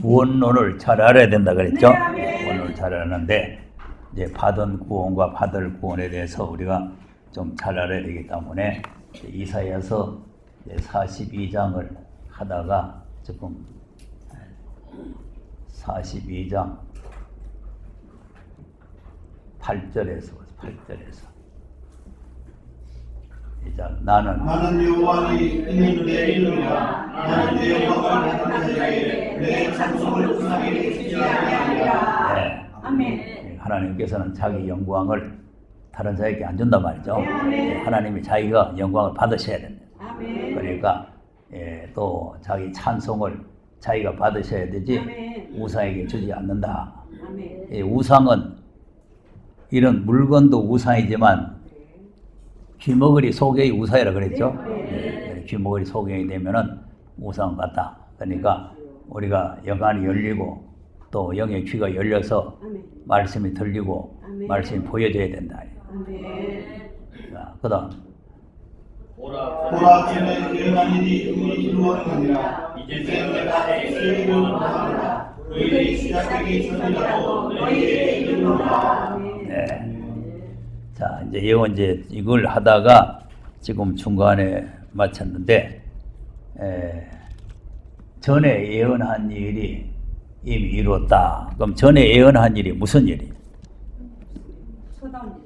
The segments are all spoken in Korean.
구원론을 잘 알아야 된다 그랬죠? 구원론을 잘 알았는데 이제 받은 구원과 받을 구원에 대해서 우리가 좀 잘 알아야 되기 때문에 이사야서 42장을 하다가 조금 42장 8절에서 시작. 나는 여호와니 이는 내 이름이라. 나는 내 영광을 받는 자에게 내 찬송을 분하게 주지 아니하리라. 네. 아멘. 하나님께서는 자기 영광을 다른 자에게 안 준단 말이죠. 하나님이 자기가 영광을 받으셔야 됩니다. 아멘. 그러니까 또 자기 찬송을 자기가 받으셔야 되지 아멘. 우상에게 주지 않는다. 아멘. 우상은 이런 물건도 우상이지만 귀머거리 소경이 우상이라 그랬죠. 귀머거리 소경이 되면은 우상 같다. 그러니까 우리가 영안이 열리고 또 영의 귀가 열려서 말씀이 들리고 말씀이 보여져야 된다. 자, 그다음 보라 전에 예언한 일이 이미 이루어지니라. 이제 내가 세일을 원하노라. 그들이 시작하기 전이라도 너희에게 이르노라. 네. 자, 이제 이걸 하다가 지금 중간에 마쳤는데, 전에 예언한 일이 이미 이루었다. 그럼 전에 예언한 일이 무슨 일이에요? 초당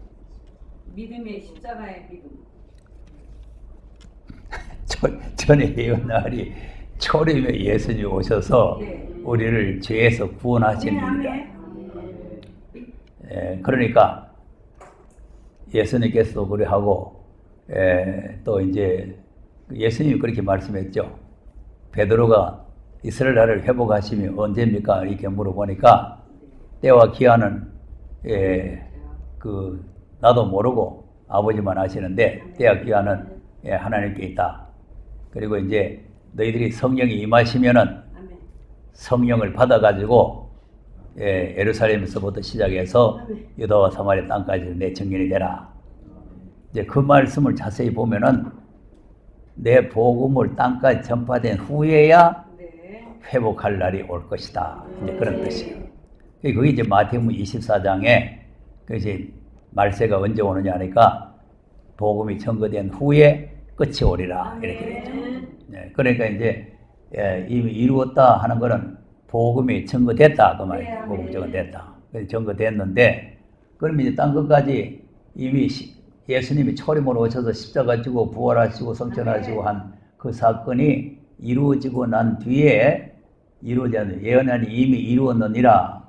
믿음의 십자가의 믿음. 전에 예언한 일이 초림에 예수님이 오셔서 우리를 죄에서 구원하시는 일이다. 그러니까 예수님께서도 그래 하고 또 이제 예수님이 그렇게 말씀했죠. 베드로가 이스라엘 나라를 회복하심이 언제입니까? 이렇게 물어보니까 때와 기한은 나도 모르고 아버지만 아시는데 때와 기한은 하나님께 있다. 그리고 이제 너희들이 성령이 임하시면은 성령을 받아가지고 예루살렘에서부터 시작해서 유다와 사마리아 땅까지 내 증인이 되라. 이제 그 말씀을 자세히 보면은 내 복음을 땅까지 전파된 후에야 회복할 날이 올 것이다. 이제 그런 뜻이에요. 그게 이제 마태복음 24장에 그것이 말세가 언제 오느냐 하니까 복음이 전거된 후에 끝이 오리라 이렇게 되죠. 그러니까 이제 이미 이루었다 하는 거는 복음이 전거됐다 그 말이에요. 복음이 전거됐다. 전거됐는데 그러면 이제 땅 끝까지 이미 예수님이 초림으로 오셔서 십자가 지고 부활하시고 성천하시고 한 그 사건이 이루어지고 난 뒤에 예언하니 이미 이루었느니라.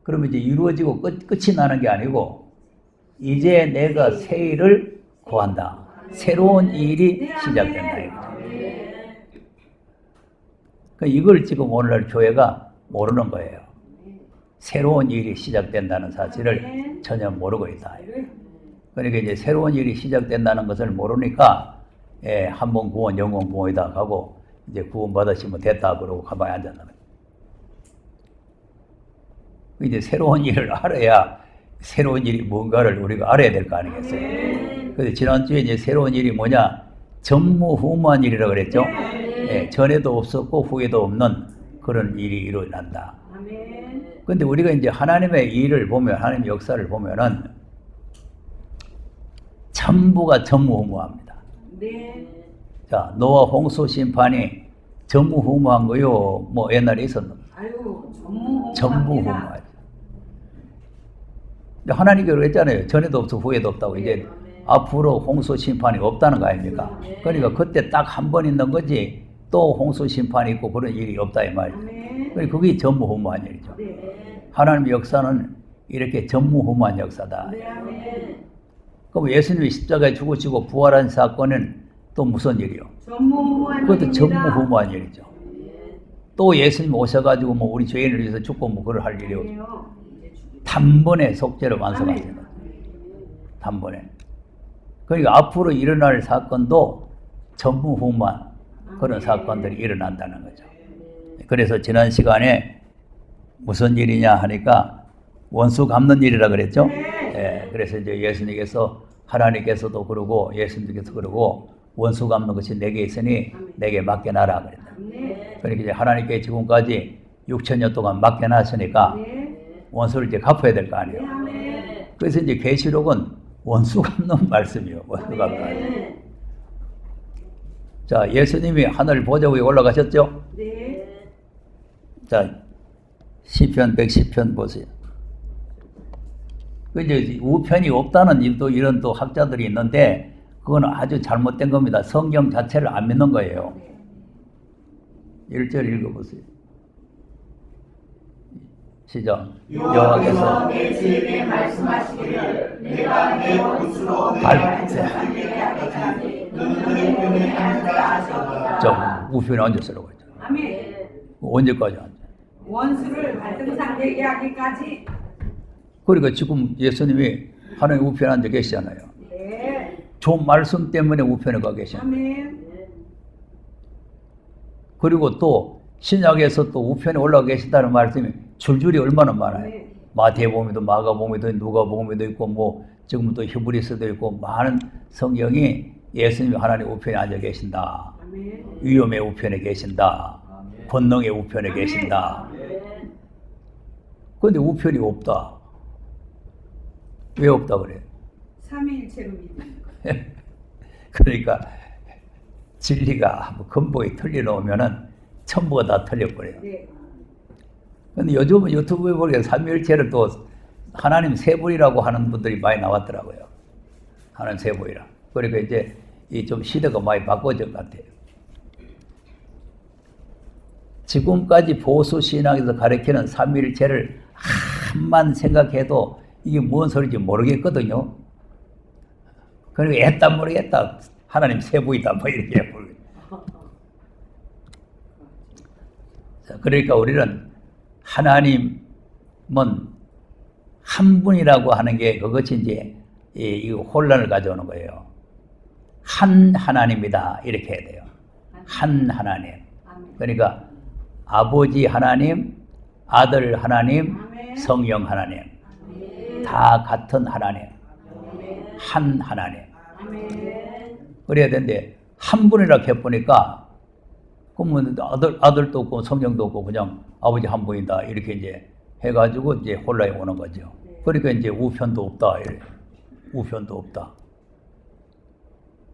그러면 이제 이루어지고 끝이 나는 게 아니고 이제 내가 새 일을 구한다. 새로운 일이 시작된다 이거죠. 그러니까 이걸 지금 오늘날 교회가 모르는 거예요. 새로운 일이 시작된다는 사실을 전혀 모르고 있다. 그러니까 이제 새로운 일이 시작된다는 것을 모르니까 한 번 구원 영원 구원이다 하고 이제 구원 받으시면 됐다 그러고 가만히 앉았나 봐요. 이제 새로운 일을 알아야 새로운 일이 뭔가를 우리가 알아야 될 거 아니겠어요? 그래서 지난주에 이제 새로운 일이 뭐냐? 전무후무한 일이라고 그랬죠? 전에도 없었고 후에도 없는 그런 일이 일어난다. 그런데 우리가 이제 하나님의 일을 보면, 하나님의 역사를 보면은 전부가 전무후무합니다. 자, 노아 홍수 심판이 전무후무한 거요? 뭐 옛날에 있었는데? 전무후무하죠. 근데 하나님께서 그랬잖아요. 전에도 없고 후에도 없다고. 이제 앞으로 홍수 심판이 없다는 거 아닙니까? 그러니까 그때 딱 한 번 있는 거지 또 홍수 심판이 있고 그런 일이 없다 이 말이죠. 그러니까 그게 전무후무한 일이죠. 하나님의 역사는 이렇게 전무후무한 역사다. 그럼 예수님이 십자가에 죽으시고 부활한 사건은 또 무슨 일이요? 그것도 전무후무한 일이죠. 또 예수님 오셔가지고 뭐 우리 죄인을 위해서 죽고 뭐 그걸 할 일이 없어요. 단번에 속죄를 완성하시는 거죠. 단번에. 그러니까 앞으로 일어날 사건도 전무후무한 그런 사건들이 일어난다는 거죠. 그래서 지난 시간에 무슨 일이냐 하니까 원수 갚는 일이라 그랬죠. 그래서 이제 예수님께서 하나님께서도 그러고 예수님께서 그러고 원수 갚는 것이 내게 있으니 내게 맡겨놔라 그랬다. 그러니까 이제 하나님께 지금까지 6,000년 동안 맡겨놨으니까 네. 원수를 이제 갚아야 될 거 네. 아니에요. 아멘. 그래서 이제 계시록은 원수 갚는 말씀이에요. 원수 갚는. 아멘. 자, 예수님이 하늘 보좌 위에 올라가셨죠? 네. 자, 시편 110편 보세요. 그 이제 우편이 없다는 또 이런 또 학자들이 있는데 그건 아주 잘못된 겁니다. 성경 자체를 안 믿는 거예요. 1절 읽어보세요. 시작. 여호와께서 내 주에게 말씀하시기를 내가 내 곳으로 내가 자기에게 하기까지 너는 내 편에 앉으라 하셨다. 자, 우편에 앉았으라고 했죠. 아멘. 언제까지 앉아? 원수를 발등상 되게 하기까지. 그러니까 지금 예수님이 하나님 우편에 앉아 계시잖아요. 네. 좋은 말씀 때문에 우편에 가 계시잖아요. 아멘. 그리고 또 신약에서 또 우편에 올라가 계시다는 말씀이 줄줄이 얼마나 많아요. 네. 마태복음에도 마가복음에도 누가복음에도 있고 뭐 지금 또 히브리서도 있고 많은 성경이 예수님이 하나님 우편에 앉아 계신다. 아멘. 위엄의 우편에 계신다. 권능의 우편에 계신다. 그런데 우편이 없다. 왜 없다 그래요? 삼위일체로 믿는 거. 그러니까 진리가 뭐 근본이 틀려놓으면은 전부가 다 틀려버려요. 네. 근데 요즘은 유튜브에 보니까 삼위일체를 또 하나님 세 분이라고 하는 분들이 많이 나왔더라고요. 하나님 세 분이라. 그러니까 이제 이 좀 시대가 많이 바꿔진 것 같아요. 지금까지 보수 신학에서 가르치는 삼위일체를 한만 생각해도 이게 뭔 소리인지 모르겠거든요. 그러니까 애딴 모르겠다. 하나님 세 분이다. 뭐 이렇게 모르겠다. 그러니까 우리는 하나님은 한 분이라고 하는 게 그것이 이제 이 혼란을 가져오는 거예요. 한 하나님이다 이렇게 해야 돼요. 한 하나님. 그러니까 아버지 하나님, 아들 하나님, 성령 하나님 다 같은 하나님. 한 하나님. 그래야 되는데 한 분이라 해보니까 그러면 아들도 없고 성령도 없고 그냥 아버지 한 분이다 이렇게 이제 해가지고 이제 혼란이 오는 거죠. 그러니까 이제 우편도 없다. 이래. 우편도 없다.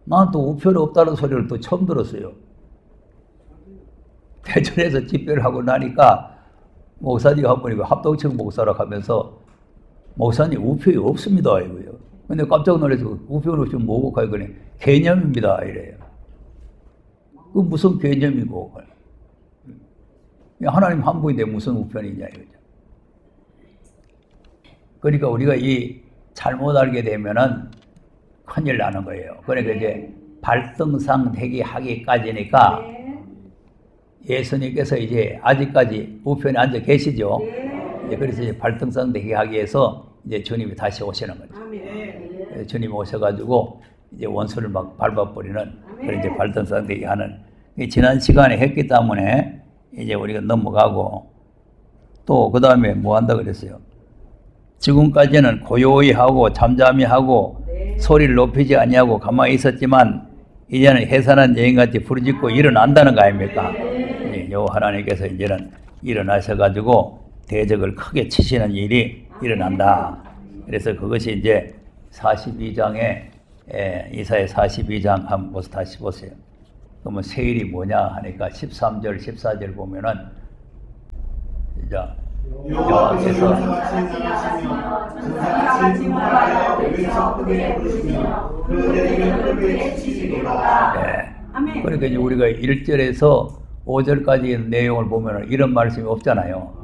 난 또 우편이 없다는 소리를 또 처음 들었어요. 대전에서 집회를 하고 나니까 목사님 한 분이 합동청 목사라고 하면서 목사님 우편이 없습니다 이거예요. 근데 깜짝 놀라서 우편 없이 뭐고 가니까 개념입니다 이래요. 그 무슨 개념이고 하나님 한 분인데 무슨 우편이냐 이거죠. 그러니까 우리가 이 잘못 알게 되면은 큰일 나는 거예요. 그러니까 이제 발등상 대기하기까지니까 예수님께서 이제 아직까지 우편에 앉아 계시죠. 이제 그래서 이제 발등상 대기하기 위해서 이제 주님이 다시 오시는 거죠. 주님이 오셔가지고 이제 원수를 막 밟아버리는 그런 이제 발등상 대기하는 지난 시간에 했기 때문에 이제 우리가 넘어가고 또 그 다음에 뭐 한다 그랬어요. 지금까지는 고요히 하고 잠잠히 하고 소리를 높이지 아니하고 가만히 있었지만 이제는 해산한 여인같이 부르짖고 일어난다는 거 아닙니까? 요 하나님께서 이제는 일어나셔가지고 대적을 크게 치시는 일이 일어난다. 그래서 그것이 이제 42장에 이사야 42장 한번 다시 보세요. 그러면 세일이 뭐냐 하니까 13절 14절 보면은 여호와께서 전사같이 말하여 외쳐 크게 부르시며 그들에게 크게 치시리로다. 그러니까 이제 우리가 1절에서 5절까지 내용을 보면 이런 말씀이 없잖아요.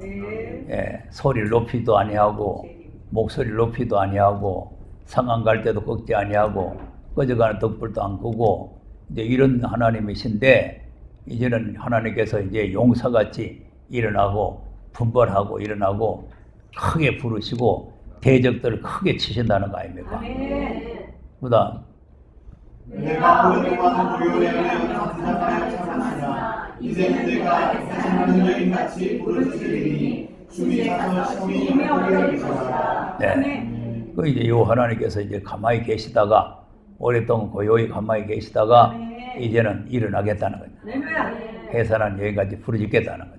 소리를 높이도 아니하고 목소리를 높이도 아니하고 상한 갈 때도 꺾지 아니하고 꺼져가는 덕불도 안 끄고 이제 이런 하나님이신데 이제는 하나님께서 이제 용사같이 일어나고 분발하고 일어나고 크게 부르시고 대적들을 크게 치신다는 거 아닙니까? 그다음 내가 오랫동안 고요하여 감사하여 참으나 이제는 내가 해산하는 여인같이 부르짖으리니 숨이 차서 심히 힘을 것이다. 네. 그 이제 요 하나님께서 이제 가만히 계시다가 오랫동안 고요히 가만히 계시다가 이제는 일어나겠다는 거죠. 해산한 여인같이 부르짖겠다는 거죠.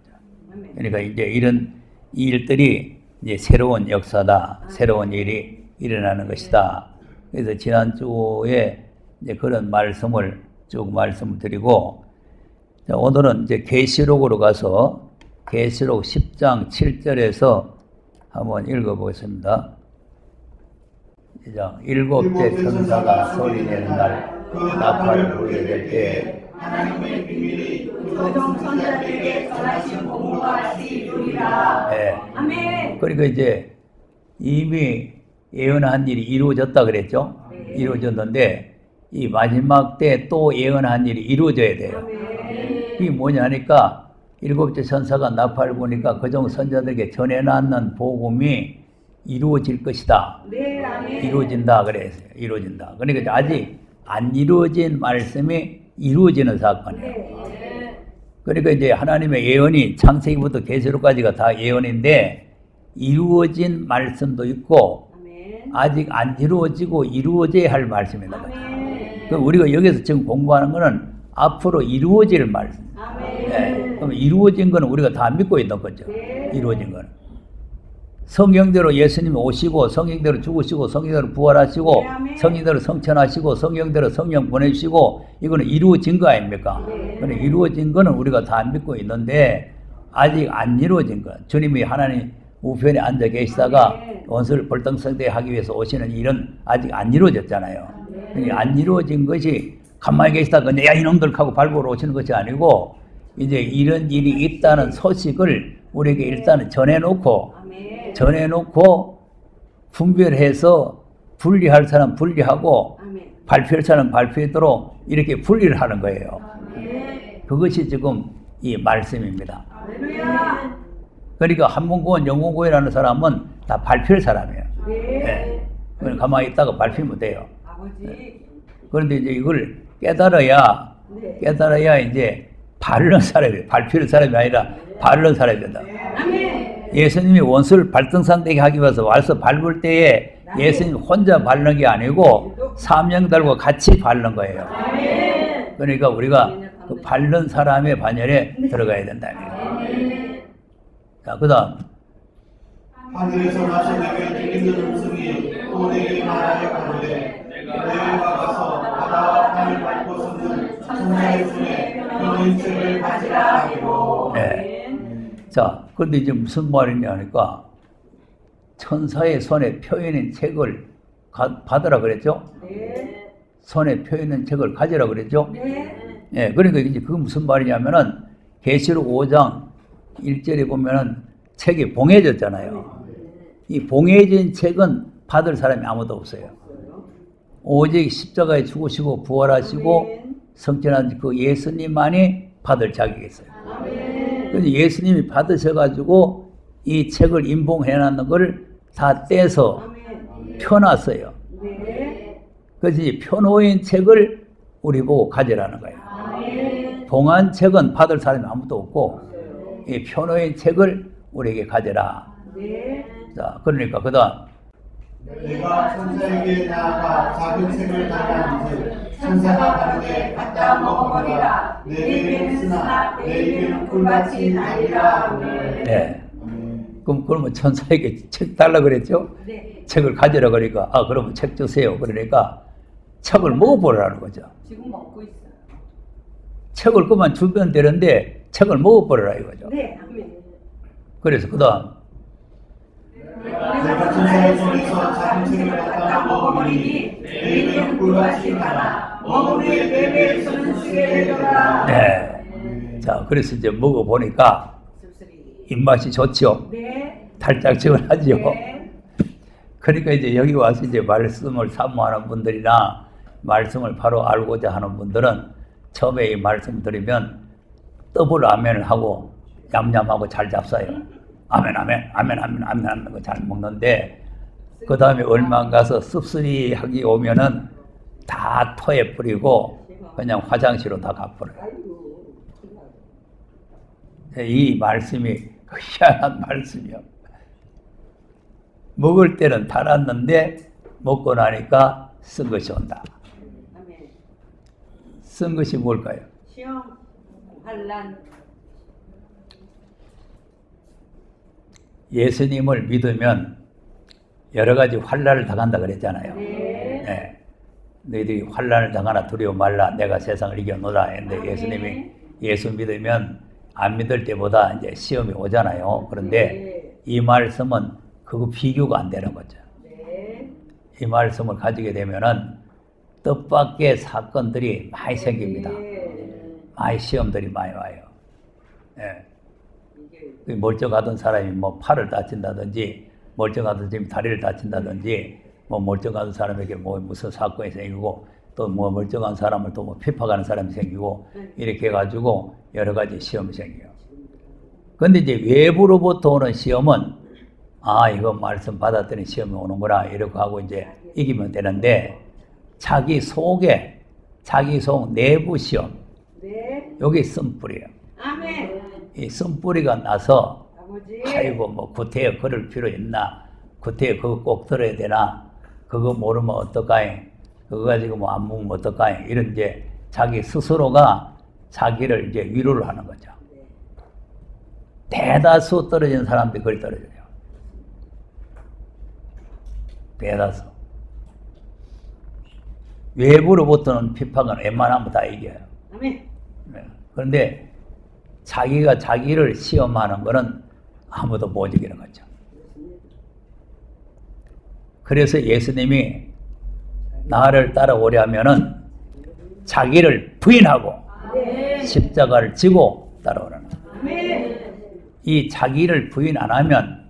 아멘. 그러니까 이제 이런 일들이 이제 새로운 역사다, 새로운 일이 일어나는 것이다. 그래서 지난주에 이제 그런 말씀을 쭉 말씀을 드리고, 자, 오늘은 이제 계시록으로 가서 계시록 10장 7절에서 한번 읽어보겠습니다. 시작. 일곱째 천사가 소리내는 날 그 나팔을 불게 될 때 하나님의 비밀이 그종 선자들에게 전하신 공부와 같이 이루리라. 예. 아멘. 그러니까 이제 이미 예언한 일이 이루어졌다 그랬죠. 네. 이루어졌는데 이 마지막 때 또 예언한 일이 이루어져야 돼요. 아멘. 그게 뭐냐 하니까 일곱째 천사가 나팔을 부니까 그종 선자들에게 전해놨는 복음이 이루어질 것이다. 네, 아멘. 이루어진다 그랬어요. 이루어진다. 그러니까 아직 안 이루어진 말씀이 이루어지는 사건이에요. 네. 그러니까 이제 하나님의 예언이 창세기부터 계시록까지가 다 예언인데 이루어진 말씀도 있고 아멘. 아직 안 이루어지고 이루어져야 할 말씀이다. 아멘. 그럼 우리가 여기서 지금 공부하는 거는 앞으로 이루어질 말씀. 아멘. 네. 그럼 이루어진 거는 우리가 다 믿고 있는 거죠. 네. 이루어진 거는. 성경대로 예수님이 오시고 성경대로 죽으시고 성경대로 부활하시고 네, 아멘. 성경대로 성천하시고 성경대로 성령 보내주시고 이거는 이루어진 거 아닙니까? 네. 그런데 이루어진 거는 우리가 다 믿고 있는데 아직 안 이루어진 거. 주님이 하나님 우편에 앉아 계시다가 아멘. 원수를 벌떡성대하기 위해서 오시는 일은 아직 안 이루어졌잖아요. 그러니까 안 이루어진 것이 가만히 계시다가 야 이놈들 하고 발보러 오시는 것이 아니고 이제 이런 일이 있다는 소식을 우리에게 일단은 전해놓고 아멘. 전해놓고 분별해서 분리할 사람 분리하고 아멘. 발표할 사람 발표하도록 이렇게 분리를 하는 거예요. 아멘. 그것이 지금 이 말씀입니다. 할렐루야. 그러니까 한문고원, 영문고원이라는 사람은 다 발표할 사람이에요. 네. 네. 그냥 가만히 있다가 발표하면 돼요. 아버지. 그런데 이제 이걸 깨달아야 이제 바르는 사람이에요. 발표할 사람이 아니라 바르는 사람이 된다. 아멘. 예수님이 원수를 발등상되게 하기 위해서 와서 밟을 때에 예수님 혼자 밟는 게 아니고 사명들과 같이 밟는 거예요. 아멘. 그러니까 우리가 그 밟는 사람의 반열에 들어가야 된다. 자, 그 다음. 하늘에서 나서 내게 들리는 음성이 또 내게 말하여 가로되 내가 가서 바다와 땅을 밟고 섰는 천사의 손에 그 책을 가지라 하기로. 네. 자, 그런데 이제 무슨 말이냐 하니까 천사의 손에 펴있는 책을 받으라 그랬죠? 네. 손에 펴있는 책을 가지라 그랬죠? 네. 예, 그러니까 이제 그건 무슨 말이냐면은 계시록 5장 1절에 보면은 책이 봉해졌잖아요. 이 봉해진 책은 받을 사람이 아무도 없어요. 오직 십자가에 죽으시고 부활하시고 성천한 그 예수님만이 받을 자격이 있어요. 그래서 예수님이 받으셔가지고 이 책을 인봉해놨는 걸 다 떼서 펴놨어요. 네. 그래서 이 펴놓은 책을 우리 보고 가지라는 거예요. 봉한 책은 받을 사람이 아무도 없고 이 펴놓은 책을 우리에게 가져라. 네. 자, 그러니까 그 다음 내가 천사에게 나아가 작은 책을 가져앉을 천사가 가로되 갖다 먹어버리라. 내 입에는 쓰나 내 입에는 꿀같이 달리라. 네. 그러면 천사에게 책 달라 그랬죠? 네. 책을 가져라 그러니까 그러면 책 주세요. 그러니까 책을 먹어보라는 거죠. 지금 먹고 있어요. 책을 그만 주면 되는데 책을 먹어버려라 이거죠. 네. 아멘. 그래서 그 다음 내가 천사의 손에서 작은 책을 갖다 먹어버리니 내 입에는 꿀같이 달아. 먹은 후에 내 배에서는 쉬게 되더라. 네. 자, 그래서 이제 먹어보니까 입맛이 좋지요. 네. 달짝지근하지요. 네. 그러니까 이제 여기 와서 이제 말씀을 사모하는 분들이나 말씀을 바로 알고자 하는 분들은 처음에 이 말씀 드리면 더블 아멘을 하고 얌얌하고 잘 잡사요. 아멘 아멘 아멘 아멘 아멘 하는 거 잘 먹는데 그 다음에 얼마 안 가서 씁쓸이하게 오면은 다 토해 뿌리고 그냥 화장실로 다 가버려요. 이 말씀이 희한한 말씀이요. 먹을 때는 달았는데 먹고 나니까 쓴 것이 온다. 아멘. 쓴 것이 뭘까요? 시험, 환란. 예수님을 믿으면 여러 가지 환난을 당한다 그랬잖아요. 네. 네. 너희들이 환난을 당하나 두려워 말라. 내가 세상을 이겨노라 했는데 예수님이 예수 믿으면 안 믿을 때보다 이제 시험이 오잖아요. 그런데 이 말씀은 그거 비교가 안 되는 거죠. 네. 이 말씀을 가지게 되면은 뜻밖의 사건들이 많이 생깁니다. 많이 시험들이 많이 와요. 예. 그 멀쩡하던 사람이 뭐 팔을 다친다든지, 멀쩡하던 사람이 다리를 다친다든지, 뭐 멀쩡한 사람에게 뭐 무슨 사건이 생기고, 또 뭐 멀쩡한 사람을 또 뭐 핍박하는 사람이 생기고, 이렇게 해가지고 여러 가지 시험이 생겨요. 근데 이제 외부로부터 오는 시험은, 아, 이거 말씀 받았더니 시험이 오는구나, 이렇게 하고 이제 이기면 되는데, 자기 속 내부 시험, 네. 여기 쓴뿌리예요. 아멘. 이 쓴뿌리가 나서, 아버지. 아이고, 뭐, 구태여 걸을 필요 있나? 구태여 그거 꼭 들어야 되나? 그거 모르면 어떡하이? 그거 가지고 뭐 안 먹으면 어떡하이? 이런 이제 자기 스스로가 자기를 이제 위로를 하는 거죠. 대다수 떨어진 사람들이 거의 떨어져요. 대다수. 외부로부터는 핍박은 웬만하면 다 이겨요. 아멘. 네. 그런데 자기가 자기를 시험하는 거는 아무도 못 이기는 거죠. 그래서 예수님이 나를 따라오려면은 자기를 부인하고 네. 십자가를 지고 따라오라는 거예요. 아멘. 이 자기를 부인 안 하면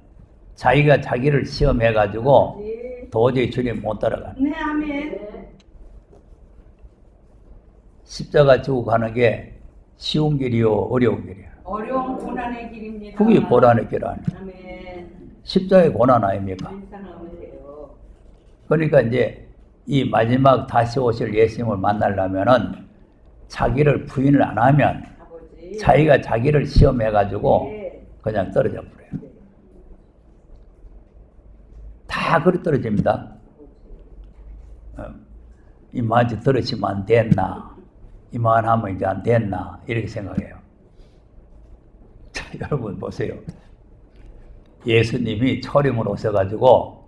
자기가 자기를 시험해가지고 도저히 주님 못 따라가는 거예요. 네. 아멘. 십자가 지고 가는 게 쉬운 길이요, 어려운 길이요? 어려운 고난의 길입니다. 그게 고난의 길 아니에요. 아멘. 십자가의 고난 아닙니까? 인상하세요. 그러니까 이제 이 마지막 다시 오실 예수님을 만나려면은 자기를 부인을 안 하면 아버지. 자기가 자기를 시험해가지고 네. 그냥 떨어져 버려요. 다 그리 떨어집니다. 이만치 떨어지면 안 됐나? 이만하면 이제 안 됐나? 이렇게 생각해요. 자, 여러분 보세요. 예수님이 초림으로 오셔가지고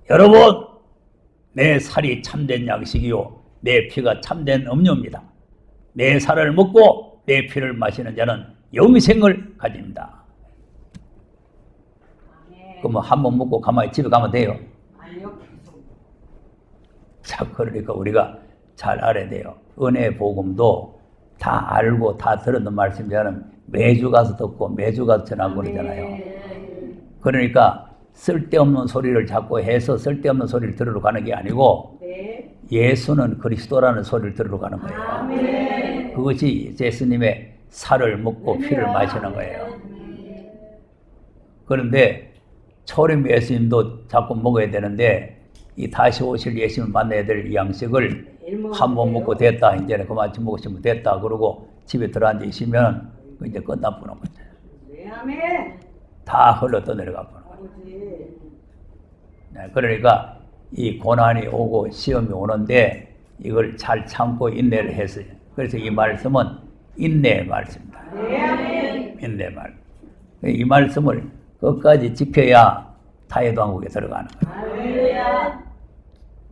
여러분, 내 살이 참된 양식이요 내 피가 참된 음료입니다. 내 살을 먹고 내 피를 마시는 자는 영생을 가집니다. 그러면 한 번 먹고 가만히 집에 가면 돼요? 아니요. 자, 그러니까 우리가 잘 알아야 돼요. 은혜 복음도 다 알고 다 들었는 말씀이잖아요. 매주 가서 듣고 매주 가서 전하고 그러잖아요. 그러니까 쓸데없는 소리를 자꾸 해서 쓸데없는 소리를 들으러 가는 게 아니고 네. 예수는 그리스도라는 소리를 들으러 가는 거예요. 아멘. 그것이 예수님의 살을 먹고 피를 마시는 거예요. 그런데 초림 예수님도 자꾸 먹어야 되는데 이 다시 오실 예수님을 만나야 될 이 양식을 한 번 먹고 됐다, 이제는 그만 먹으시면 됐다 그러고 집에 들어앉으시면 이제 끝나보는 거죠. 네. 아멘. 다 흘러 떠내려가 보는 거예요. 아버지. 네, 그러니까 이 고난이 오고 시험이 오는데 이걸 잘 참고 인내를 했어요. 그래서 이 말씀은 인내의 말씀입니다. 네. 아멘. 인내의 말. 이 말씀을 끝까지 지켜야 다해도왕국에 들어가는 거예요. 할렐루야.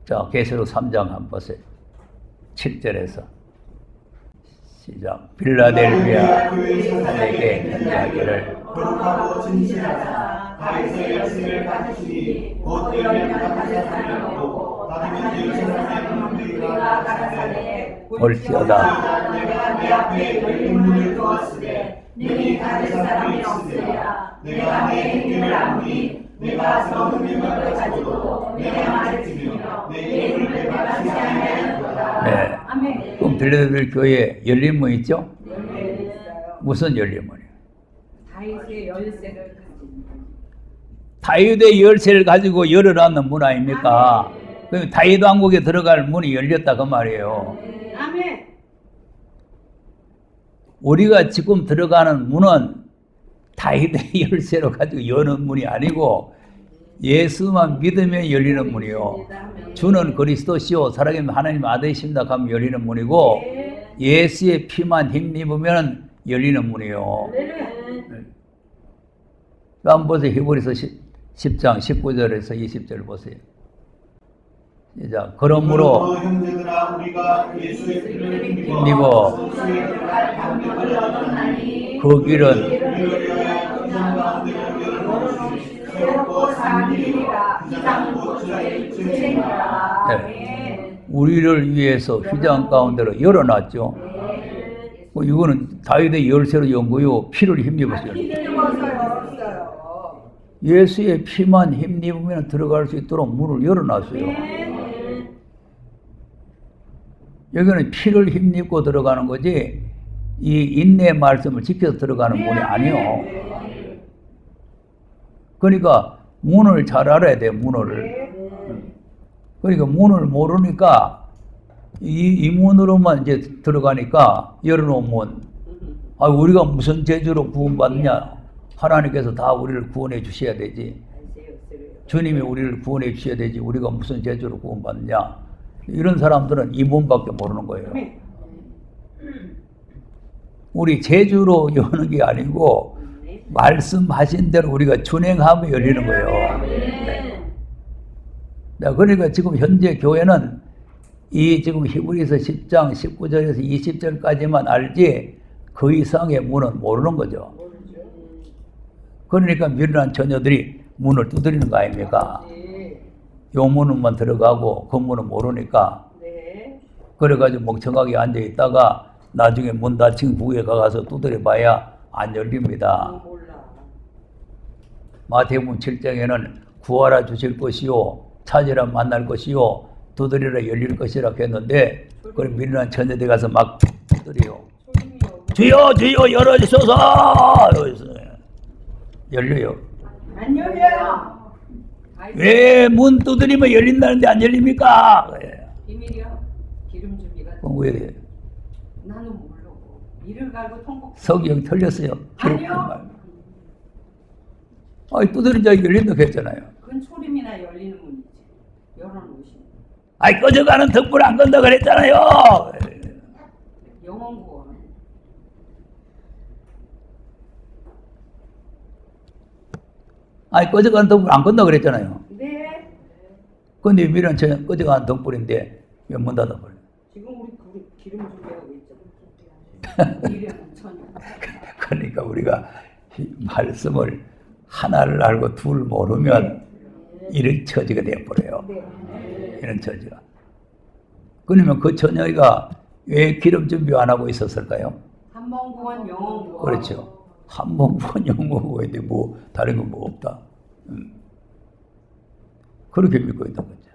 자, 계시록 3장 한번 보세요. 7절에서 시작. 빌라델비아 교회에 편지하기를 거룩하고 진실하자 다윗의 열쇠를 가지시니 곧 열매를 가지사 살려고 다윗의 열쇠를 우리가 가라사대 볼지어다 내가 내 앞에 열린 문을 두었으되 능히 닫을 사람이 없으리라 내가 내 행위를 아무리 내가 들어온 능력을 가지고도 내가 말했으며 내 입을 배반하지 아니하였도다. 네. 아멘. 그럼 빌라델비아 교회에 열린 문 있죠? 열매 있어요. 무슨 열린 문이에요? 다윗의 열쇠를 가진. 다윗의 열쇠를 가지고 열어놨는 문 아닙니까? 그럼 다윗 왕국에 들어갈 문이 열렸다 그 말이에요. 아멘. 우리가 지금 들어가는 문은 다윗의 열쇠로 가지고 여는 문이 아니고 예수만 믿으면 열리는 문이요. 주는 그리스도시요 살아계신 하나님 아들이십니다 하면 열리는 문이고 예수의 피만 힘입으면 열리는 문이요. 할렐루야. 한번 보세요. 히브리서 10장 19절에서 20절 보세요. 시작. 그러므로 형제들아 우리가 예수의 피를 힘입어 힘입어 성수에 들어갈 담력을 얻었나니 그 길은 우리를 위하여 휘장 가운데 경계를 놓으시니 새롭고 산이라 휘장 곧 저의 죄니라. 네. 우리를 위해서 휘장 가운데로 열어놨죠. 이거는 다윗의 열쇠로 연 거요. 피를 힘입었어요. 예수의 피만 힘입으면 들어갈 수 있도록 문을 열어놨어요. 여기는 피를 힘입고 들어가는 거지 이 인내의 말씀을 지켜서 들어가는 문이 아니요. 그러니까 문을 잘 알아야 돼요. 문을. 그러니까 문을 모르니까 이 문으로만 이제 들어가니까 열어놓은 문. 아, 우리가 무슨 재주로 구원받느냐? 하나님께서 다 우리를 구원해 주셔야 되지. 주님이 우리를 구원해 주셔야 되지. 우리가 무슨 재주로 구원받느냐? 이런 사람들은 이 문밖에 모르는 거예요. 우리 재주로 여는 게 아니고 말씀하신 대로 우리가 준행하면 열리는 거예요. 네. 그러니까 지금 현재 교회는 이 지금 히브리서 10장 19절에서 20절까지만 알지 그 이상의 문은 모르는 거죠. 그러니까 미련한 처녀들이 문을 두드리는 거 아닙니까? 요 문만 들어가고 그 문은 모르니까 그래가지고 멍청하게 앉아있다가 나중에 문 닫힌 후에 가서 두드려봐야 안 열립니다. 마태복음 7장에는 구하라 주실 것이요 찾으라 만날 것이요 두드리라 열릴 것이라 했는데 그럼 미련한 처녀들 가서 막 두드려요. 주여 주여 열어주소서. 열려요. 안 열려요. 왜 문 두드리면 열린다는데 안 열립니까? 비밀이요. 기름 준비가. 왜 그래요? 나는 모르고 이를 갈고 통곡. 성경 틀렸어요. 아니요. 아니 두드리자 열린다고 했잖아요. 그건 소림이나 열리는 문이지. 열어놓으시는. 아이 꺼져가는 덕불 안 건다 그랬잖아요. 영원 구원. 아니 꺼져가는 덕불 안 건다 그랬잖아요. 네. 근데 미련 처녀 꺼져가는 덕불인데 왜 문 닫아버려? 지금 우리 기름 준비하고 있잖아. 미련 처녀. 그러니까 우리가 말씀을 하나를 알고 둘 모르면 이런 처지가 되어버려요. 이런 처지가. 그러면 그 처녀가 왜 기름 준비 안 하고 있었을까요? 한 번 구원 영원 구원. 그렇죠. 한 번 구원 영원 구원인데 뭐 다른 건 뭐 없다. 그렇게 믿고 있는 거죠.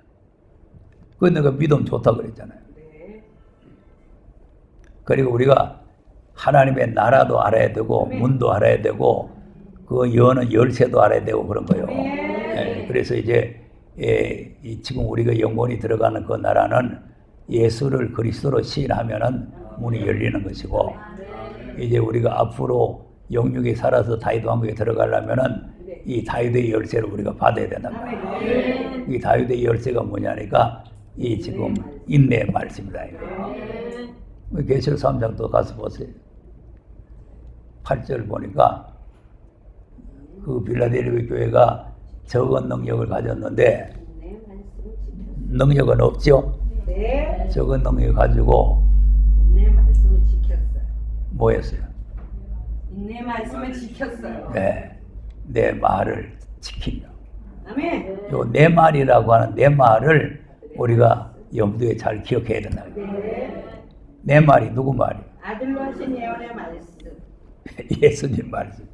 그 내가 믿음 좋다 그랬잖아요. 그리고 우리가 하나님의 나라도 알아야 되고 문도 알아야 되고 그 여는 열쇠도 알아야 되고 그런 거예요. 그래서 이제 지금 우리가 영원히 들어가는 그 나라는 예수를 그리스도로 시인하면은 문이 열리는 것이고 이제 우리가 앞으로 영육에 살아서 다윗 왕국에 들어가려면은 이 다윗의 열쇠를 우리가 받아야 된단 말이에요. 이 다윗의 열쇠가 뭐냐니까 이 지금 인내의 말씀이다. 계시록 3장 또 가서 보세요. 8절 보니까 그 빌라델비아 교회가 적은 능력을 가졌는데 능력은 없죠. 네. 적은 능력을 가지고 내 말씀을 지켰어요. 뭐 했어요? 내 말씀을 지켰어요. 네, 내 말을 지킨다. 아멘. 요 내 말이라고 하는 내 말을 우리가 염두에 잘 기억해야 된다. 내 말이 누구 말이? 아들로 하신 예언의 말씀. 예수님 말씀.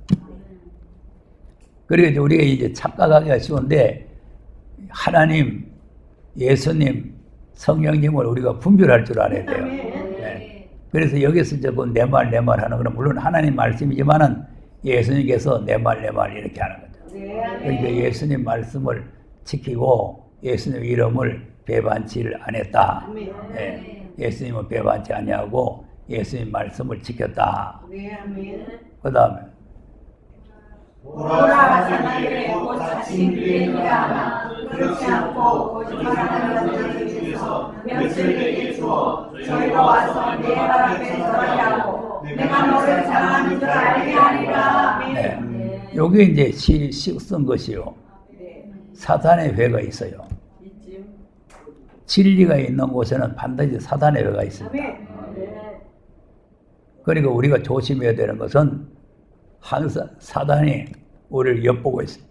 그리고 이제 우리가 이제 착각하기가 쉬운데 하나님, 예수님, 성령님을 우리가 분별할 줄 알아야 돼요. 네. 그래서 여기서 이제 내 말 하는 거는 물론 하나님 말씀이지만은 예수님께서 내 말 이렇게 하는 거죠. 그러니까 예수님 말씀을 지키고 예수님 이름을 배반치를 안 했다. 네. 예수님은 배반치 아니하고 예수님 말씀을 지켰다. 그 다음에 돌아가사 나에게 곧 자칭 그리니라 하나 그렇지 않고 거짓말하는 자들 중에서 몇을 내게 주어 저희가 와서 내 발 앞에 서게 하고 내가 너를 사랑하는 줄 알게 하리라. 네. 요게 이제 실이 쓴 것이요. 사탄의 회가 있어요. 진리가 있는 곳에는 반드시 사탄의 회가 있습니다. 그러니까 우리가 조심해야 되는 것은 항상 사탄이 우리를 엿보고 있어요.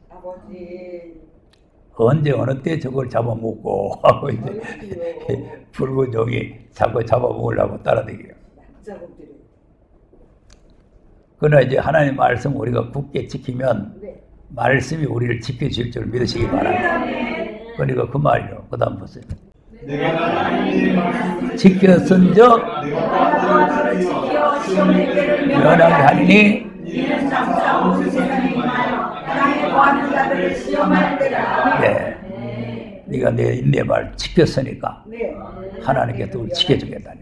언제 어느 때 저걸 잡아먹고 하고 이제 붉은 종이 자꾸 잡아먹으려고 따라다니게요. 그러나 이제 하나님 말씀 우리가 굳게 지키면 말씀이 우리를 지켜줄 줄 믿으시기 바랍니다. 그러니까 그 말이요. 그 다음 보세요. 지켰은적 면하게 하리니 네. 네가 내 말 지켰으니까 하나님께 또 지켜주겠다니.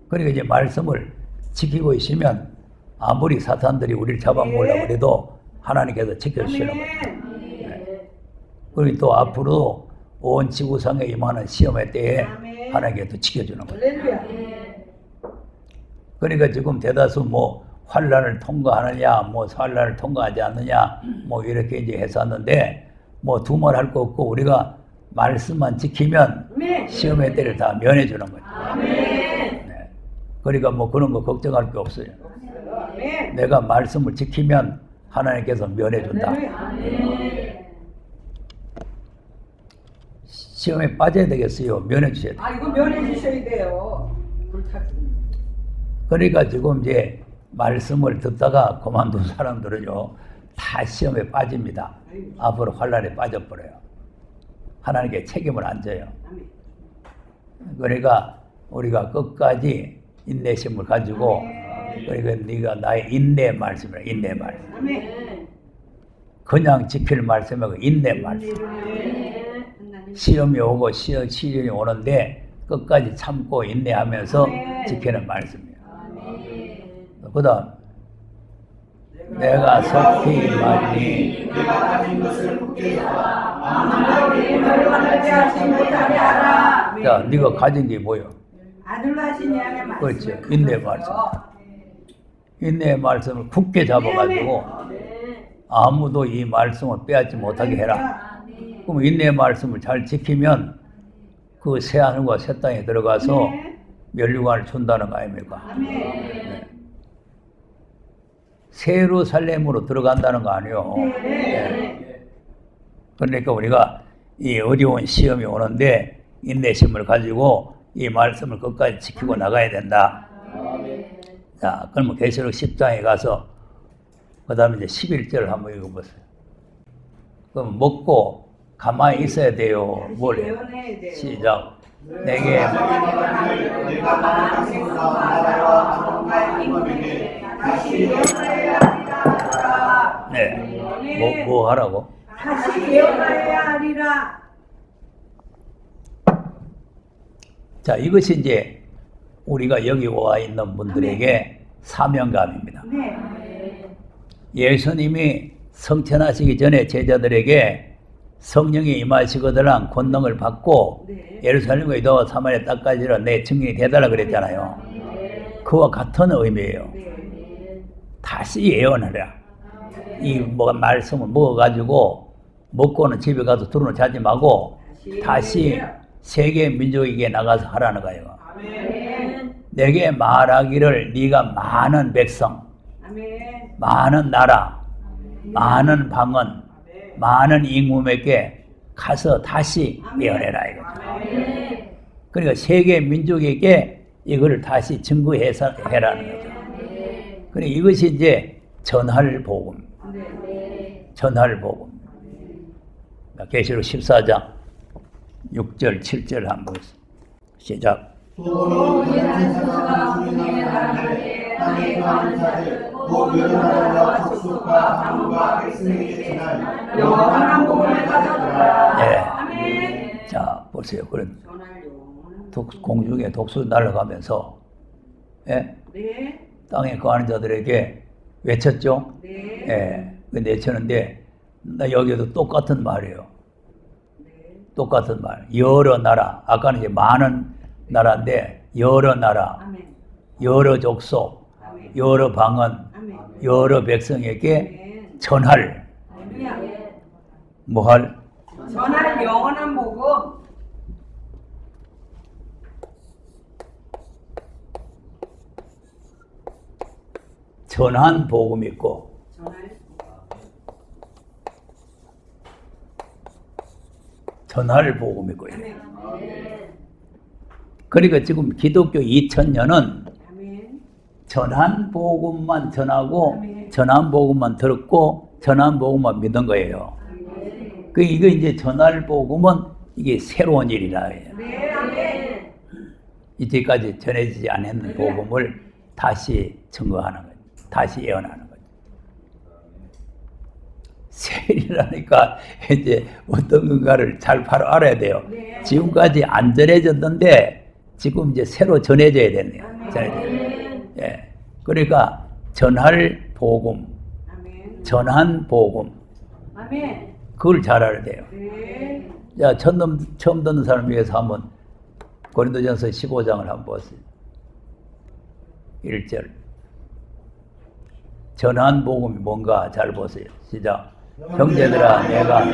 그러니까 이제 말씀을 지키고 있으면 아무리 사탄들이 우리를 잡아먹으려고 해도 하나님께서 지켜주시는 거예요. 네. 그리고 또 앞으로 온 지구상에 임하는 시험의 때에 하나님께 또 지켜주는 거예요. 그러니까 지금 대다수 뭐 환란을 통과하느냐, 뭐 환란을 통과하지 않느냐, 뭐 이렇게 이제 했었는데 뭐 두말할 거 없고 우리가 말씀만 지키면 시험의 때를 다 면해주는 거예요. 네. 그러니까 뭐 그런 거 걱정할 게 없어요. 내가 말씀을 지키면 하나님께서 면해준다. 시험에 빠져야 되겠어요. 면해주셔야 돼요. 이거 면해주셔야 돼요. 그러니까 지금 이제 말씀을 듣다가 그만둔 사람들은요 다 시험에 빠집니다. 앞으로 환란에 빠져버려요. 하나님께 책임을 안 져요. 그러니까 우리가 끝까지 인내심을 가지고 그러니까 네가 나의 인내 말씀이라. 인내 말씀. 그냥 지킬 말씀이고 인내 말씀. 시험이 오고 시련이 오는데 끝까지 참고 인내하면서 지키는 말씀이에요. 그 다음 내가 속히 말이니 내가 가진 것을 굳게 잡아 아무도 우리 멸관을 빼앗지 못하게 하라. 자, 네가 가진 게 뭐요? 아들로 하신 양의 말씀. 그렇죠. 인내 말씀. 인내의 말씀을 굳게 잡아가지고 아무도 이 말씀을 빼앗지 못하게 해라. 그럼 인내의 말씀을 잘 지키면 그 새하늘과 새 땅에 들어가서 면류관을 준다는 거 아닙니까? 네. 새 예루살렘으로 들어간다는 거 아니에요. 네. 그러니까 우리가 이 어려운 시험이 오는데 인내심을 가지고 이 말씀을 끝까지 지키고 나가야 된다. 자, 그러면 계시록 10장에 가서 그 다음에 이제 11절을 한번 읽어보세요. 그럼 먹고 가만히 있어야 돼요. 뭘 해요? 시작. 내게 내가 말하는 나라와 하나님과 임금에게 다시 네. 뭐 하라고? 다시 예언하여야 하리라. 자, 이것이 이제 우리가 여기 와 있는 분들에게 사명감입니다. 예수님이 성천하시기 전에 제자들에게 성령이 임하시거든 권능을 받고 예루살렘과 유다와 사마리아 땅까지로 내 증인이 되달라 그랬잖아요. 그와 같은 의미예요. 다시 예언하라. 이 말씀을 먹어가지고 먹고는 집에 가서 두루는 자지 말고 다시 세계 민족에게 나가서 하라는 거예요. 내게 말하기를 네가 많은 백성, 많은 나라, 많은 방언, 많은 임금에게 가서 다시 예언해라 이거죠. 그러니까 세계 민족에게 이거를 다시 증거해서 해라는 거죠. 그러니까 이것이 이제 전할 복음. 전할 복음. 계시록 14장 6절 7절 한번 시작. 또 이는 천사가 주님의 나라에 땅에 거하는 자들 곧 여러 나라와 족속과 방과 백성에게 전할 영원한 복음을 가져오라. 네. 자, 보세요. 그런 공중에 독수 날아가면서 땅에 거하는 자들에게 외쳤죠. 외쳤는데 여기도 똑같은 말이에요. 똑같은 말. 여러 나라. 아까는 이제 많은 나라인데 여러 나라, 여러 족속, 여러 방언, 여러 백성에게 전할, 뭐할? 전할 영원한 복음. 전한 복음 있고 전할 복음 있고요. 그러니까 지금 기독교 2000년은 전한 복음만 전하고 전한 복음만 들었고 전한 복음만 믿은 거예요. 그 이거 이제 전할 복음은 이게 새로운 일이라 해요. 이제까지 전해지지 않았는 복음을 다시 증거하는 거예요. 다시 예언하는 거죠. 세일이라니까 이제 어떤 건가를 잘 바로 알아야 돼요. 지금까지 안 전해졌는데 지금 이제 새로 전해져야 되네요. 예. 그러니까 전할 복음, 전한 복음, 그걸 잘 알아야 돼요. 자, 처음 듣는 사람 위해서 한번 고린도전서 15장을 한번 보세요. 1절. 전한 복음이 뭔가 잘 보세요. 시작. 형제들아, 내가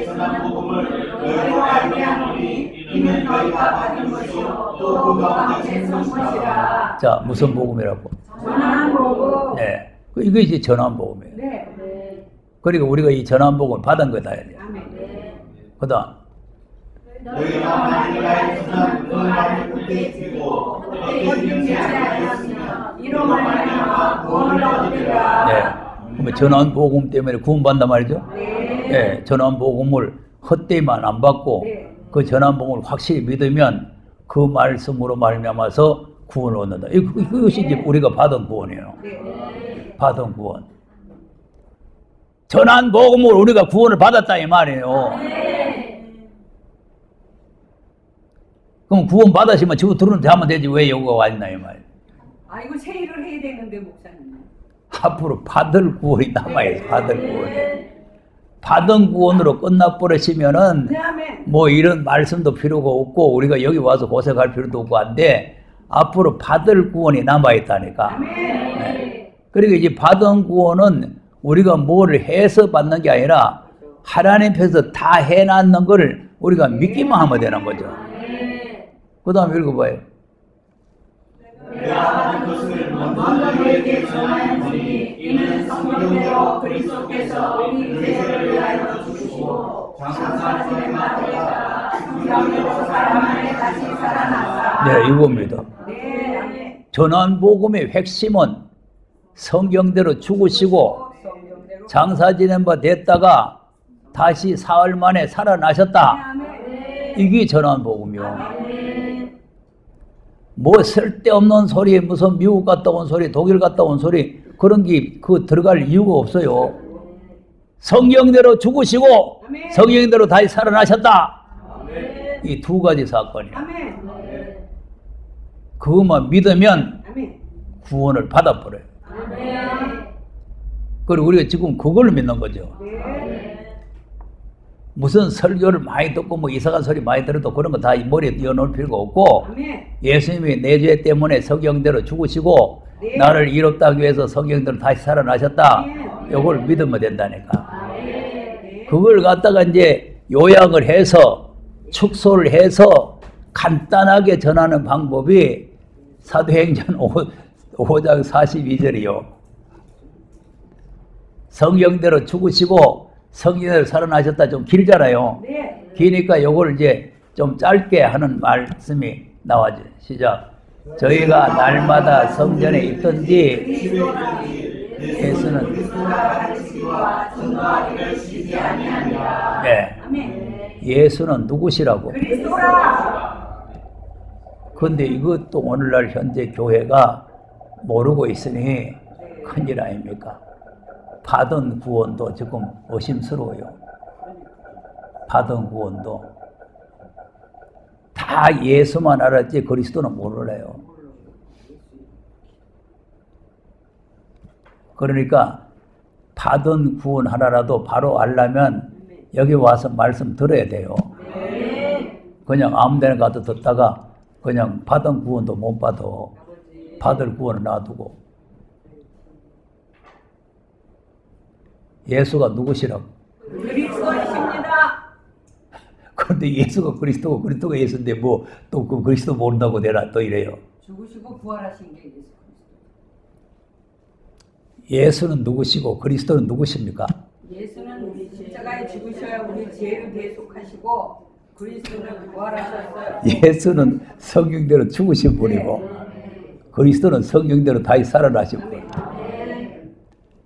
전한 복음을 너희로 알미하노니 이는 너희가 받은 것이요 또 그 가운데 선 것이라. 자, 무슨 복음이라고? 전한 복음. 네, 이게 이제 전한 복음이에요. 네. 그리고 우리가 이 전한 복음을 받은 거다 해야 돼요. 그다음 너희가 만일 나의 전한 그 말을 그때 듣고 그때 듣지 아니하였으면 이로 말미암아 구원을 얻으리라. 네. 그러면 전한 복음 때문에 구원받는단 말이죠. 네. 전한 복음을 헛되이만 안 받고 그 전한 복음을 확실히 믿으면 그 말씀으로 말미암아서 구원을 얻는다. 이것이 이제 우리가 받은 구원이에요. 받은 구원. 전한 복음을 우리가 구원을 받았다 이 말이에요. 그럼 구원 받으시면 지금 들어오는데 하면 되지 왜 여기가 와 있나 이 말이에요. 아, 이거 세일을 해야 되는데 목사님. 앞으로 받을 구원이 남아있어요. 받을 구원이. 받은 구원으로 끝나버리시면은 뭐 이런 말씀도 필요가 없고 우리가 여기 와서 고생할 필요도 없고 한데 앞으로 받을 구원이 남아있다니까. 네. 그러니까 이제 받은 구원은 우리가 뭘 해서 받는 게 아니라 하나님께서 다 해놨는 걸 우리가 믿기만 하면 되는 거죠. 그 다음에 읽어봐요. 내가 받은 것을 먼저 너희에게 전하였으니 이는 성경대로 그리스도께서 우리 죄를 위하여 죽으시고 장사 지낸 바 되었다. 성경대로 사람 안에 다시 살아났다. 네, 이겁니다. 전한 복음의 핵심은 성경대로 죽으시고 장사 지낸 바 됐다가 다시 사흘 만에 살아나셨다. 이게 전한 복음이요. 뭐 쓸데없는 소리, 무슨 미국 갔다 온 소리, 독일 갔다 온 소리 그런 게 그 들어갈 이유가 없어요. 성경대로 죽으시고 성경대로 다시 살아나셨다. 이 두 가지 사건이에요. 그것만 믿으면 구원을 받아버려요. 그리고 우리가 지금 그걸 믿는 거죠. 무슨 설교를 많이 듣고 뭐 이상한 소리 많이 들어도 그런 거 다 머리에 띄워놓을 필요가 없고 예수님이 내 죄 때문에 성경대로 죽으시고 나를 이롭다 하기 위해서 성경대로 다시 살아나셨다. 이걸 믿으면 된다니까. 그걸 갖다가 이제 요약을 해서 축소를 해서 간단하게 전하는 방법이 사도행전 5장 42절이요. 성경대로 죽으시고 성경대로 살아나셨다. 좀 길잖아요. 기니까 이걸 이제 좀 짧게 하는 말씀이 나와죠. 시작. 저희가 날마다 성전에 있던지 예수는 네. 예수는 누구시라고? 그리스도라. 근데 이것도 오늘날 현재 교회가 모르고 있으니 큰일 아닙니까? 받은 구원도 지금 의심스러워요. 받은 구원도 다 예수만 알았지 그리스도는 몰라요. 그러니까 받은 구원 하나라도 바로 알려면 여기 와서 말씀 들어야 돼요. 그냥 아무 데나 가도 듣다가 그냥 받은 구원도 못 받아. 받을 구원을 놔두고. 예수가 누구시라고? 그리스도이십니다. 그런데 예수가 그리스도고 그리스도가 예수인데 뭐 또 그 그리스도 모른다고 내가 또 이래요. 죽으시고 부활하신 게 예수 그리스도. 예수는 누구시고 그리스도는 누구십니까? 예수는 우리 십자가에 죽으셔야 우리 죄를 대속하시고 그리스도는 부활하셨어요. 예수는 성경대로 죽으신 분이고 그리스도는 성경대로 다시 살아나신 분.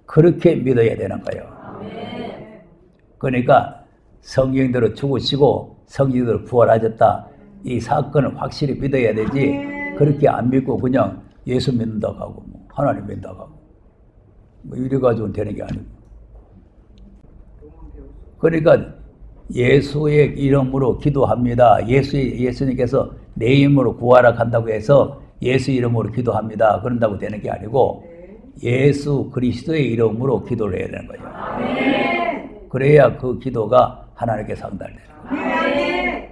그렇게 믿어야 되는 거예요. 그러니까 성경대로 죽으시고 성경대로 부활하셨다. 이 사건을 확실히 믿어야 되지. 그렇게 안 믿고 그냥 예수 믿는다고 하고 뭐 하나님 믿는다고 하고 뭐 이래가지고는 되는 게 아니고. 그러니까 예수의 이름으로 기도합니다. 예수님께서 내 이름으로 구하라 한다고 해서 예수 이름으로 기도합니다. 그런다고 되는 게 아니고 예수 그리스도의 이름으로 기도를 해야 되는 거죠. 그래야 그 기도가 하나님께 상달되는 거예요.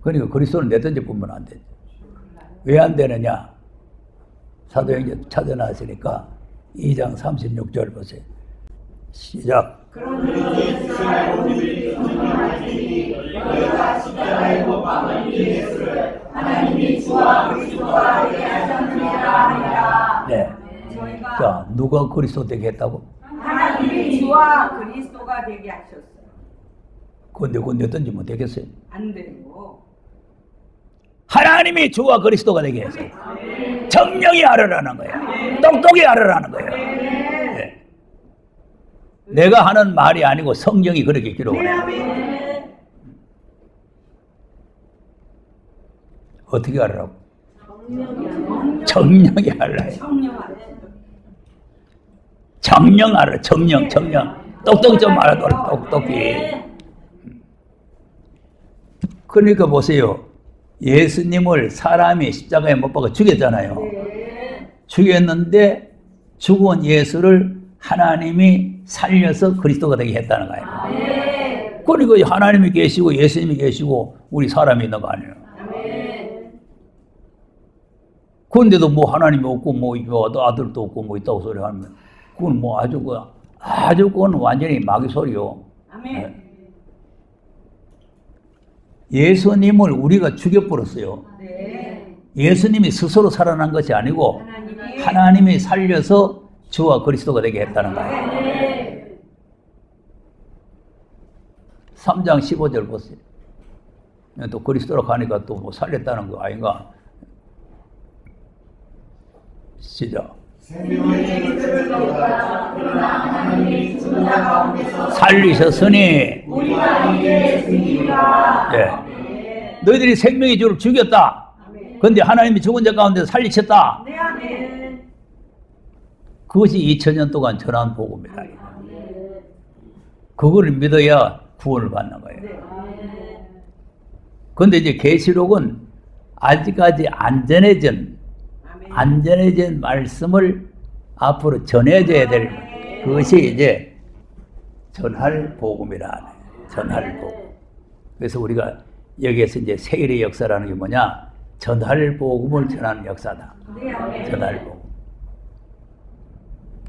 그러니까 그리스도를 내던지 보면 안 되죠. 왜 안 되느냐? 사도행전 찾아놨으니까 2장 36절 보세요. 시작. 하나님이 주와 그리스도가 되게 하셨느니라 하니라. 네. 자, 누가 그리스도 되게 했다고? 하나님이 주와 그리스도가 되게 하셨어요. 근데 그건 내던지 못 되겠어요? 안 돼요. 하나님이 주와 그리스도가 되게 했어요. 정령이 알으라는 거예요. 똑똑히 알으라는 거예요. 네. 내가 하는 말이 아니고 성경이 그렇게 기록을 해요. 어떻게 알으라고? 정령이 알아요. 정령 알아. 정령. 똑똑히 좀 알아둬라. 똑똑히. 그러니까 보세요. 예수님을 사람이 십자가에 못 박아 죽였잖아요. 죽였는데 죽은 예수를 하나님이 살려서 그리스도가 되게 했다는 거예요. 그러니까 하나님이 계시고 예수님이 계시고 우리 사람이 있는 거 아니에요. 그런데도 뭐 하나님이 없고 뭐 아들도 없고 뭐 있다고 소리 하면 그건 뭐 아주 그건 완전히 마귀 소리요. 아멘. 예수님을 우리가 죽여버렸어요. 네. 예수님이 스스로 살아난 것이 아니고 하나님이 살려서 주와 그리스도가 되게 했다는 거예요. 네. 3장 15절 보세요. 또 그리스도로 가니까 또 뭐 살렸다는 거 아닌가? 시작. 살리셨으니 네. 너희들이 생명의 주를 죽였다. 그런데 하나님이 죽은 자 가운데 살리셨다. 그것이 2000년 동안 전한 복음이다. 그거를 믿어야 구원을 받는 거예요. 그런데 이제 계시록은 아직까지 안 전해진 말씀을 앞으로 전해줘야 될 그것이 이제 전할 복음이라. 전할 복음. 그래서 우리가 여기에서 이제 세일의 역사라는 게 뭐냐? 전할 복음을 전하는 역사다. 전할 복음.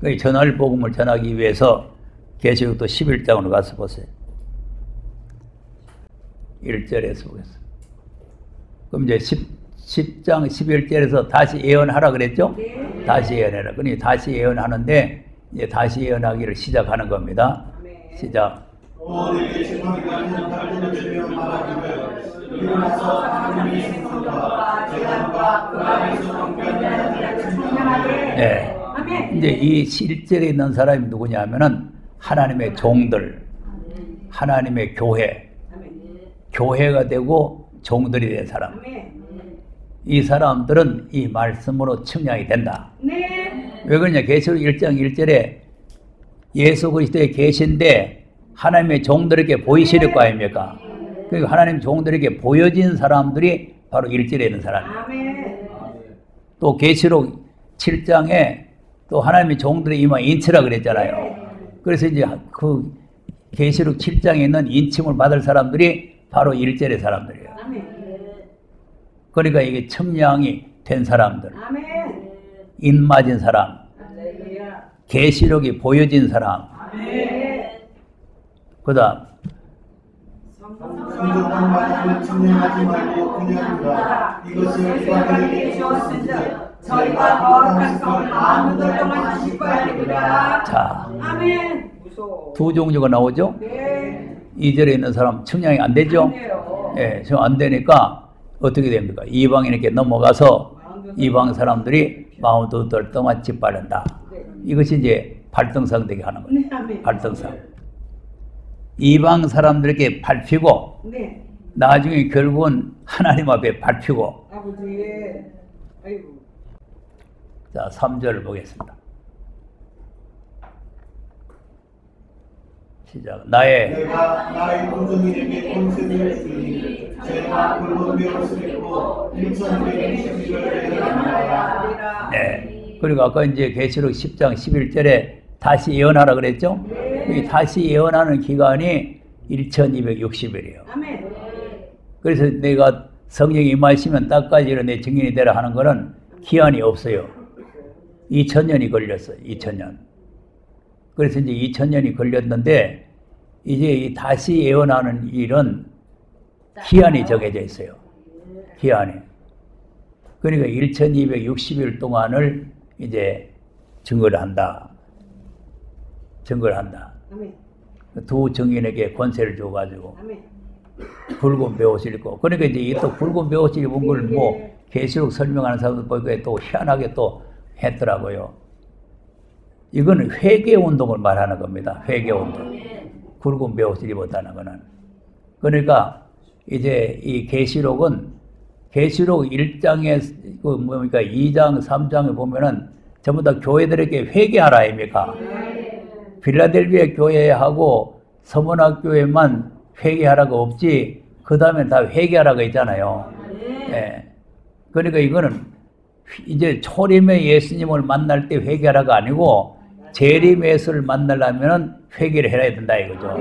그 전할 복음을 전하기 위해서 계시록도 11장으로 가서 보세요. 1절에서 보겠습니다. 그럼 이제 10장 11절에서 다시 예언하라 그랬죠? 네. 다시 예언해라. 그러니 다시 예언하는데 이제 다시 예언하기를 시작하는 겁니다. 시작. 네. 이제 이 실제에 있는 사람이 누구냐 하면은 하나님의 종들, 하나님의 교회가 되고 종들이 된 사람. 이 사람들은 이 말씀으로 측량이 된다. 왜 그러냐? 계시록 1장 1절에 예수 그리스도에 계신데 하나님의 종들에게 보이실 거 아닙니까? 그러니까 하나님 종들에게 보여진 사람들이 바로 1절에 있는 사람이에요. 또 계시록 7장에 또 하나님의 종들의 임하 인치라 그랬잖아요. 그래서 이제 그 계시록 7장에 있는 인침을 받을 사람들이 바로 1절의 사람들이에요. 그러니까 이게 청량이 된 사람들, 입맞은 사람, 계시록이 보여진 사람, 그다음 성적한 말씀을 침례하지 말고 그냥 두라. 이것을 이방인에게 주었은즉 저희가 거룩한 성 만무도 동안 지켜야 되리라. 자, 아멘. 무서워. 두 종류가 나오죠. 네. 2절에 있는 사람 측량이 안 되죠. 안 돼요. 예, 지금 안 되니까 어떻게 됩니까? 이방인에게 넘어가서 이방 사람들이 마음도 떨떠만 짓밟는다. 이것이 이제 발등상되게 하는 거예요. 네, 아멘. 발등상. 이방 사람들에게 밟히고 네. 나중에 결국은 하나님 앞에 밟히고. 아버지. 아이고. 자, 3절을 보겠습니다. 시작. 내가 나의 동정인에게 권세를 주니 제가 붉은 베옷을 입고 1260일을 예언하노라. 네. 그리고 아까 이제 계시록 10장 11절에 다시 예언하라 그랬죠? 이 다시 예언하는 기간이 1260일이에요. 아멘. 그래서 내가 성령이 임하시면 땅까지 내 증인이 되라 하는 거는 기한이 없어요. 2000년이 걸렸어요. 2000년. 그래서 이제 2000년이 걸렸는데 이제 이 다시 예언하는 일은 기한이 정해져 있어요. 기한이. 그러니까 1260일 동안을 이제 증거를 한다. 증거를 한다. 아멘. 두 증인에게 권세를 줘가지고 아멘. 붉은 베옷을 입고. 그러니까 이제 이 또 붉은 베옷을 입은 걸 뭐 계시록 설명하는 사람들 보니까 또 희한하게 또 했더라고요. 이거는 회개 운동을 말하는 겁니다. 회개 운동. 굵은 베옷을 입었다는 거는. 그러니까 이제 이 계시록은 계시록 1장에 그 뭡니까 2장, 3장에 보면은 전부 다 교회들에게 회개하라 아닙니까? 필라델피아 교회하고 서문학 교회만 회개하라고 없지 그 다음에 다 회개하라고 있잖아요. 예. 그러니까 이거는 이제 초림의 예수님을 만날 때 회개하라가 아니고 재림의 예수를 만나려면 회개를 해야 된다 이거죠.